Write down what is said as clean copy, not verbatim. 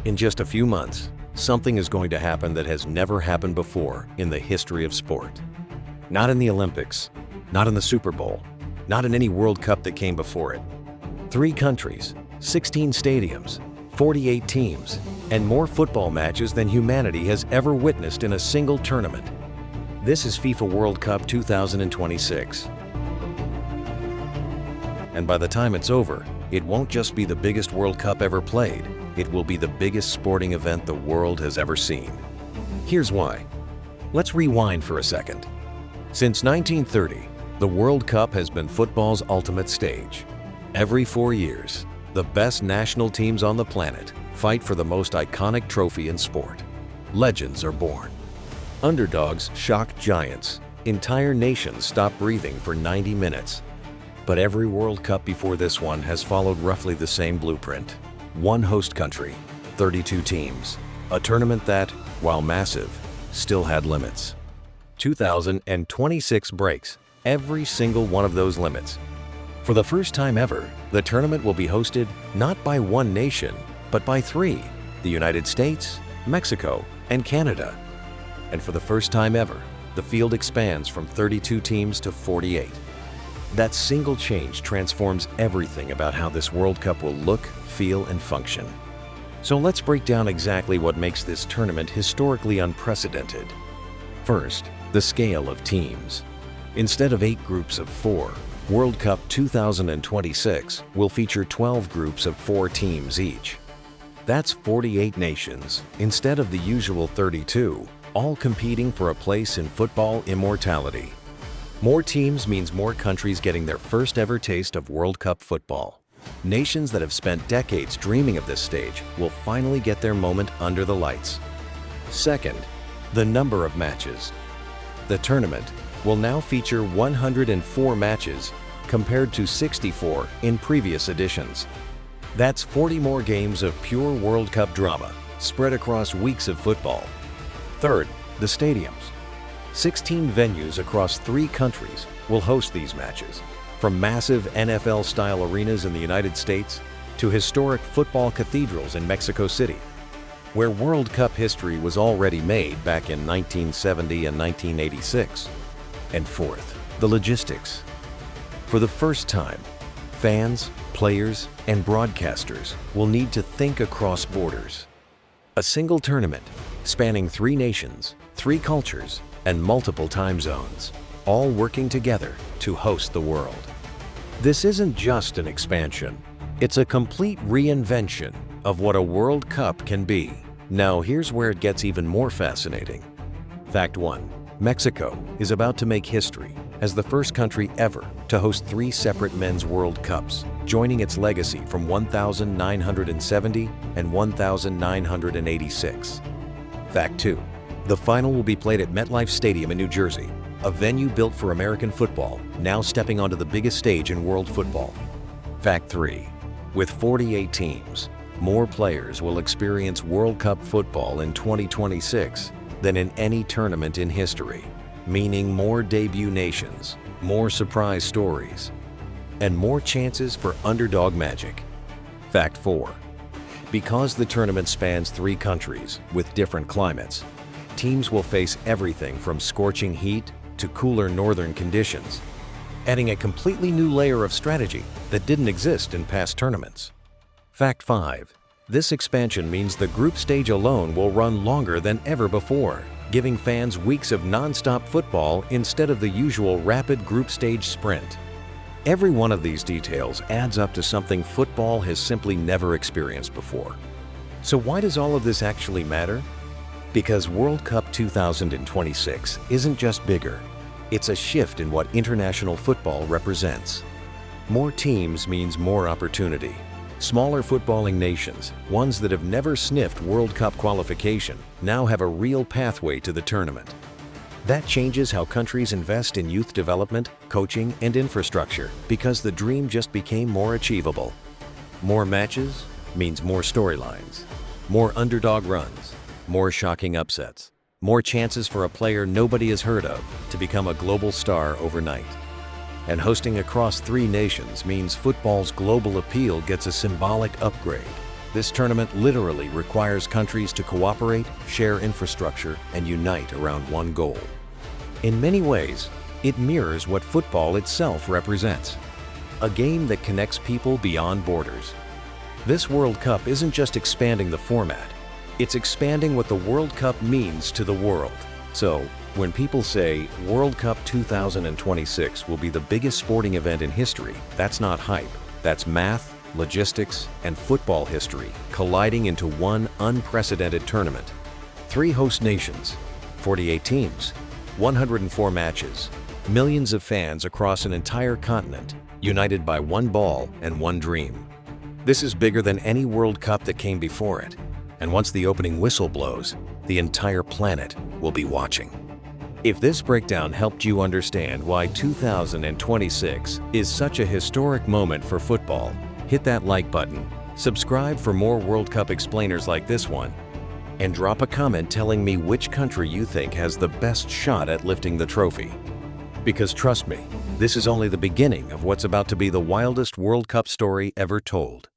In just a few months, something is going to happen that has never happened before in the history of sport. Not in the Olympics, not in the Super Bowl, not in any World Cup that came before it. 3 countries, 16 stadiums, 48 teams, and more football matches than humanity has ever witnessed in a single tournament. This is FIFA World Cup 2026. And by the time it's over, it won't just be the biggest World Cup ever played, it will be the biggest sporting event the world has ever seen. Here's why. Let's rewind for a second. Since 1930, the World Cup has been football's ultimate stage. Every 4 years, the best national teams on the planet fight for the most iconic trophy in sport. Legends are born. Underdogs shock giants. Entire nations stop breathing for 90 minutes. But every World Cup before this one has followed roughly the same blueprint. One host country, 32 teams. A tournament that, while massive, still had limits. 2026 breaks every single one of those limits. For the first time ever, the tournament will be hosted not by one nation, but by 3, the United States, Mexico, and Canada. And for the first time ever, the field expands from 32 teams to 48. That single change transforms everything about how this World Cup will look, feel, and function. So let's break down exactly what makes this tournament historically unprecedented. First, the scale of teams. Instead of 8 groups of 4, World Cup 2026 will feature 12 groups of 4 teams each. That's 48 nations, instead of the usual 32, all competing for a place in football immortality. More teams means more countries getting their first ever taste of World Cup football. Nations that have spent decades dreaming of this stage will finally get their moment under the lights. Second, the number of matches. The tournament will now feature 104 matches compared to 64 in previous editions. That's 40 more games of pure World Cup drama spread across weeks of football. Third, the stadiums. 16 venues across 3 countries will host these matches, from massive NFL-style arenas in the United States to historic football cathedrals in Mexico City, where World Cup history was already made back in 1970 and 1986. And fourth, the logistics. For the first time, fans, players, and broadcasters will need to think across borders. A single tournament spanning 3 nations, 3 cultures, and multiple time zones, all working together to host the world. This isn't just an expansion, it's a complete reinvention of what a World Cup can be. Now here's where it gets even more fascinating. Fact 1. Mexico is about to make history as the first country ever to host 3 separate men's World Cups, joining its legacy from 1970 and 1986. Fact 2. The final will be played at MetLife Stadium in New Jersey, a venue built for American football, now stepping onto the biggest stage in world football. Fact 3. With 48 teams, more players will experience World Cup football in 2026 than in any tournament in history, meaning more debut nations, more surprise stories, and more chances for underdog magic. Fact 4. Because the tournament spans 3 countries with different climates, teams will face everything from scorching heat to cooler northern conditions, adding a completely new layer of strategy that didn't exist in past tournaments. Fact 5. This expansion means the group stage alone will run longer than ever before, giving fans weeks of non-stop football instead of the usual rapid group stage sprint. Every one of these details adds up to something football has simply never experienced before. So why does all of this actually matter? Because World Cup 2026 isn't just bigger, it's a shift in what international football represents. More teams means more opportunity. Smaller footballing nations, ones that have never sniffed World Cup qualification, now have a real pathway to the tournament. That changes how countries invest in youth development, coaching, and infrastructure because the dream just became more achievable. More matches means more storylines, more underdog runs, more shocking upsets, more chances for a player nobody has heard of to become a global star overnight. And hosting across 3 nations means football's global appeal gets a symbolic upgrade. This tournament literally requires countries to cooperate, share infrastructure, and unite around one goal. In many ways, it mirrors what football itself represents, a game that connects people beyond borders. This World Cup isn't just expanding the format, it's expanding what the World Cup means to the world. So, when people say World Cup 2026 will be the biggest sporting event in history, that's not hype, that's math, logistics, and football history colliding into one unprecedented tournament. 3 host nations, 48 teams, 104 matches, millions of fans across an entire continent, united by one ball and one dream. This is bigger than any World Cup that came before it, and once the opening whistle blows, the entire planet will be watching. If this breakdown helped you understand why 2026 is such a historic moment for football, hit that like button, subscribe for more World Cup explainers like this one, and drop a comment telling me which country you think has the best shot at lifting the trophy. Because trust me, this is only the beginning of what's about to be the wildest World Cup story ever told.